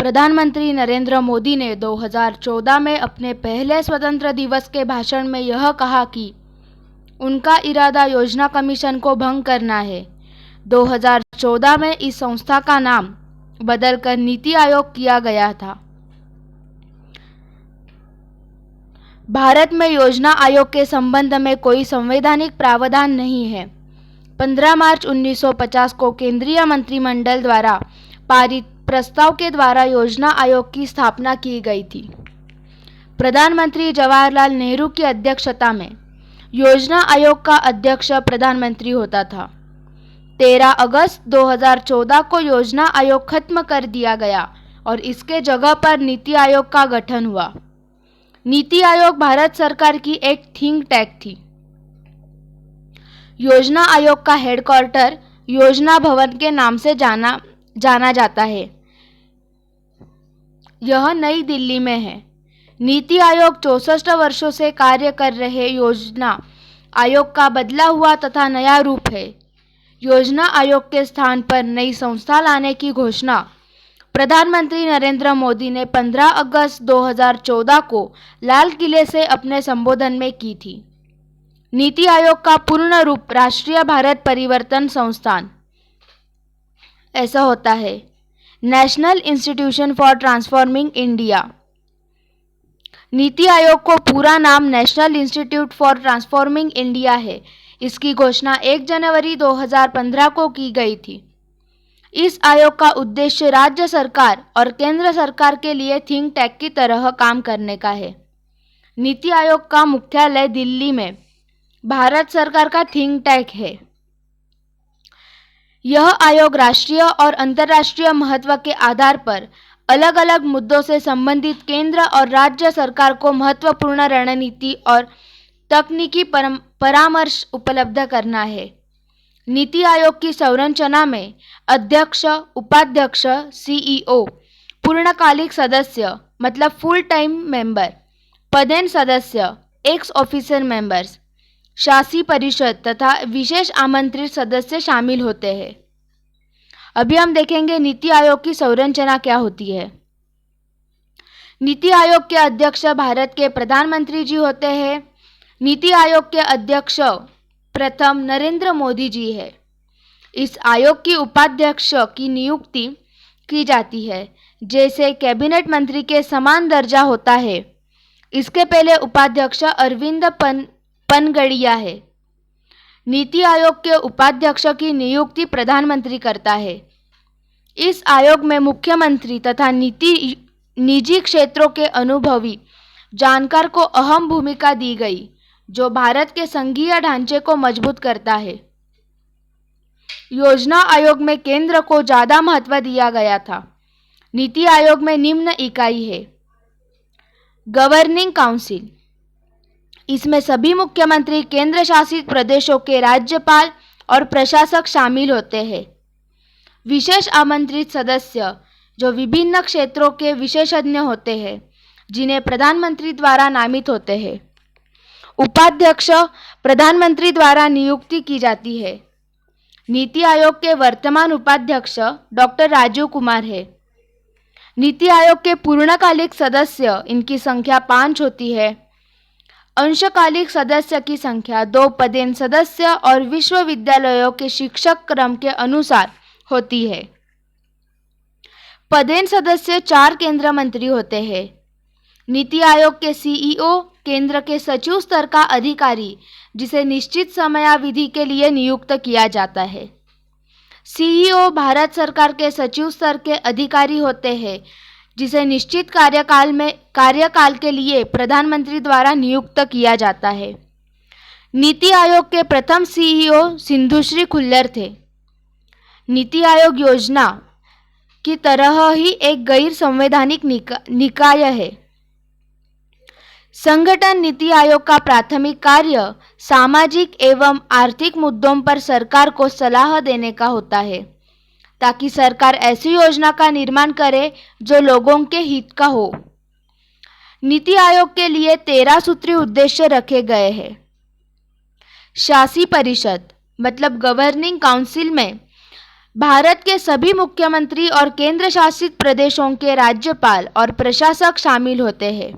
प्रधानमंत्री नरेंद्र मोदी ने 2014 में अपने पहले स्वतंत्र दिवस के भाषण में यह कहा कि उनका इरादा योजना कमीशन को भंग करना है। 2014 में इस संस्था का नाम बदलकर नीति आयोग किया गया था। भारत में योजना आयोग के संबंध में कोई संवैधानिक प्रावधान नहीं है। 15 मार्च 1950 को केंद्रीय मंत्रिमंडल द्वारा पारित प्रस्ताव के द्वारा योजना आयोग की स्थापना की गई थी। प्रधानमंत्री जवाहरलाल नेहरू की अध्यक्षता में योजना आयोग का अध्यक्ष प्रधानमंत्री होता था। 13 अगस्त 2014 को योजना आयोग खत्म कर दिया गया और इसके जगह पर नीति आयोग का गठन हुआ। नीति आयोग भारत सरकार की एक थिंक टैंक थी। योजना आयोग का हेडक्वार्टर योजना भवन के नाम से जाना जाता है। यह नई दिल्ली में है। नीति आयोग 64 वर्षों से कार्य कर रहे योजना आयोग का बदला हुआ तथा नया रूप है। योजना आयोग के स्थान पर नई संस्था लाने की घोषणा प्रधानमंत्री नरेंद्र मोदी ने 15 अगस्त 2014 को लाल किले से अपने संबोधन में की थी। नीति आयोग का पूर्ण रूप राष्ट्रीय भारत परिवर्तन संस्थान ऐसा होता है। National institution for transforming India. NITI Aayog को पूरा नाम national institute for transforming India है। इसकी घोषणा 1 जनवरी 2015 को की गई थी। इस आयोग का उद्देश्य राज्य सरकार और केंद्र सरकार के लिए थिंक टैंक की तरह काम करने का है। नीति आयोग का मुख्यालय दिल्ली में भारत सरकार का थिंक टैंक है। यह आयोग राष्ट्रीय और अंतर्राष्ट्रीय महत्व के आधार पर अलग अलग मुद्दों से संबंधित केंद्र और राज्य सरकार को महत्वपूर्ण रणनीति और तकनीकी परामर्श उपलब्ध करना है। नीति आयोग की संरचना में अध्यक्ष, उपाध्यक्ष, सीईओ, पूर्णकालिक सदस्य मतलब फुल टाइम मेंबर, पदेन सदस्य, एक्स ऑफिसर मेंबर्स, शासी परिषद तथा विशेष आमंत्रित सदस्य शामिल होते हैं। अभी हम देखेंगे नीति आयोग की संरचना क्या होती है। नीति आयोग के अध्यक्ष भारत के प्रधानमंत्री जी होते हैं। नीति आयोग के अध्यक्ष प्रथम नरेंद्र मोदी जी है। इस आयोग की उपाध्यक्ष की नियुक्ति की जाती है, जैसे कैबिनेट मंत्री के समान दर्जा होता है। इसके पहले उपाध्यक्ष अरविंद पनगड़िया है। नीति आयोग के उपाध्यक्ष की नियुक्ति प्रधानमंत्री करता है। इस आयोग में मुख्यमंत्री तथा निजी क्षेत्रों के अनुभवी जानकार को अहम भूमिका दी गई, जो भारत के संघीय ढांचे को मजबूत करता है। योजना आयोग में केंद्र को ज्यादा महत्व दिया गया था। नीति आयोग में निम्न इकाई है। Governing council. इसमें सभी मुख्यमंत्री, केंद्र शासित प्रदेशों के राज्यपाल और प्रशासक शामिल होते हैं। विशेष आमंत्रित सदस्य, जो विभिन्न क्षेत्रों के विशेषज्ञ होते हैं, जिन्हें प्रधानमंत्री द्वारा नामित होते हैं। उपाध्यक्ष प्रधानमंत्री द्वारा नियुक्ति की जाती है। नीति आयोग के वर्तमान उपाध्यक्ष डॉक्टर राजीव कुमार है। नीति आयोग के पूर्णकालिक सदस्य, इनकी संख्या 5 होती है। अंशकालिक सदस्य की संख्या 2 पदेन सदस्य और विश्वविद्यालयों के शिक्षक क्रम के अनुसार होती है। पदेन सदस्य 4 केंद्र मंत्री होते हैं। नीति आयोग के सीईओ केंद्र के सचिव स्तर का अधिकारी, जिसे निश्चित समयावधि के लिए नियुक्त किया जाता है। सीईओ भारत सरकार के सचिव स्तर के अधिकारी होते हैं, जिसे निश्चित कार्यकाल के लिए प्रधानमंत्री द्वारा नियुक्त किया जाता है। नीति आयोग के प्रथम सीईओ सिंधुश्री खुल्लर थे। नीति आयोग योजना की तरह ही एक गैर संवैधानिक निकाय है। संगठन नीति आयोग का प्राथमिक कार्य सामाजिक एवं आर्थिक मुद्दों पर सरकार को सलाह देने का होता है, ताकि सरकार ऐसी योजना का निर्माण करे जो लोगों के हित का हो। नीति आयोग के लिए 13 सूत्री उद्देश्य रखे गए हैं। शासी परिषद मतलब गवर्निंग काउंसिल में भारत के सभी मुख्यमंत्री और केंद्र शासित प्रदेशों के राज्यपाल और प्रशासक शामिल होते हैं।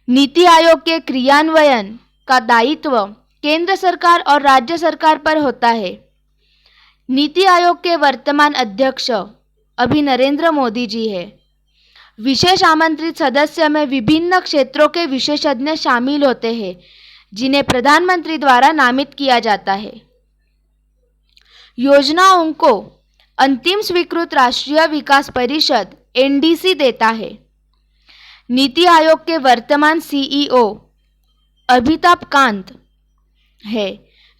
नीति आयोग के क्रियान्वयन का दायित्व केंद्र सरकार और राज्य सरकार पर होता है। नीति आयोग के वर्तमान अध्यक्ष अभी नरेंद्र मोदी जी हैं। विशेष आमंत्रित सदस्य में विभिन्न क्षेत्रों के विशेषज्ञ शामिल होते हैं, जिन्हें प्रधानमंत्री द्वारा नामित किया जाता है। योजनाओं को अंतिम स्वीकृत राष्ट्रीय विकास परिषद एनडीसी देता है। नीति आयोग के वर्तमान सीईओ अमिताभ कांत है,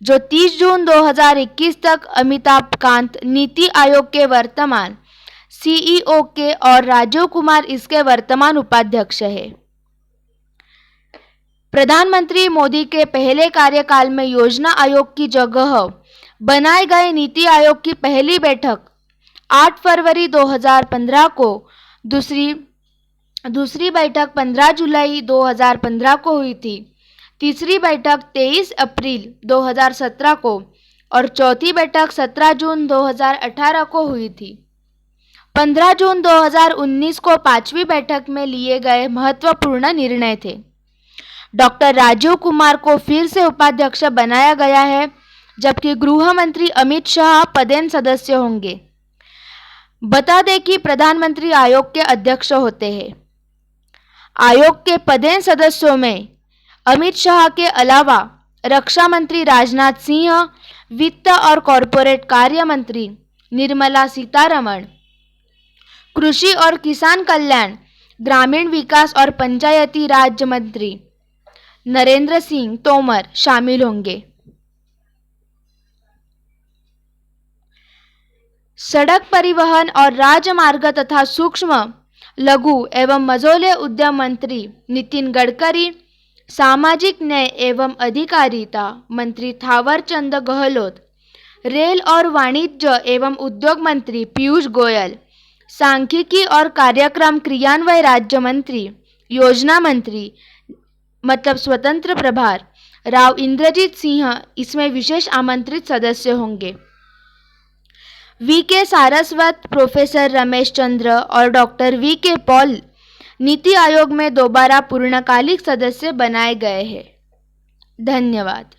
जो 30 जून 2021 तक अमिताभ कांत नीति आयोग के वर्तमान सीईओ के और राजीव कुमार इसके वर्तमान उपाध्यक्ष है। प्रधानमंत्री मोदी के पहले कार्यकाल में योजना आयोग की जगह बनाए गए नीति आयोग की पहली बैठक 8 फरवरी 2015 को, दूसरी बैठक 15 जुलाई 2015 को हुई थी, तीसरी बैठक 23 अप्रैल 2017 को और चौथी बैठक 17 जून 2018 को हुई थी। 15 जून 2019 को पांचवी बैठक में लिए गए महत्वपूर्ण निर्णय थे। डॉक्टर राजीव कुमार को फिर से उपाध्यक्ष बनाया गया है, जबकि गृह मंत्री अमित शाह पदेन सदस्य होंगे। बता दें कि प्रधानमंत्री आयोग के अध्यक्ष होते हैं। आयोग के पदेन सदस्यों में अमित शाह के अलावा रक्षा मंत्री राजनाथ सिंह, वित्त और कॉरपोरेट कार्य मंत्री निर्मला सीतारमण, कृषि और किसान कल्याण, ग्रामीण विकास और पंचायती राज मंत्री नरेंद्र सिंह तोमर शामिल होंगे। सड़क परिवहन और राजमार्ग तथा सूक्ष्म लघु एवं मझोले उद्यम मंत्री नितिन गडकरी, सामाजिक न्याय एवं अधिकारिता मंत्री थावरचंद गहलोत, रेल और वाणिज्य एवं उद्योग मंत्री पीयूष गोयल, सांख्यिकी और कार्यक्रम क्रियान्वयन राज्य मंत्री, योजना मंत्री मतलब स्वतंत्र प्रभार राव इंद्रजीत सिंह इसमें विशेष आमंत्रित सदस्य होंगे। वी.के. सारस्वत, प्रोफेसर रमेश चंद्र और doctor VK. Paul NITI Aayog में दोबारा पूर्णकालिक सदस्य बनाए गए हैं। धन्यवाद।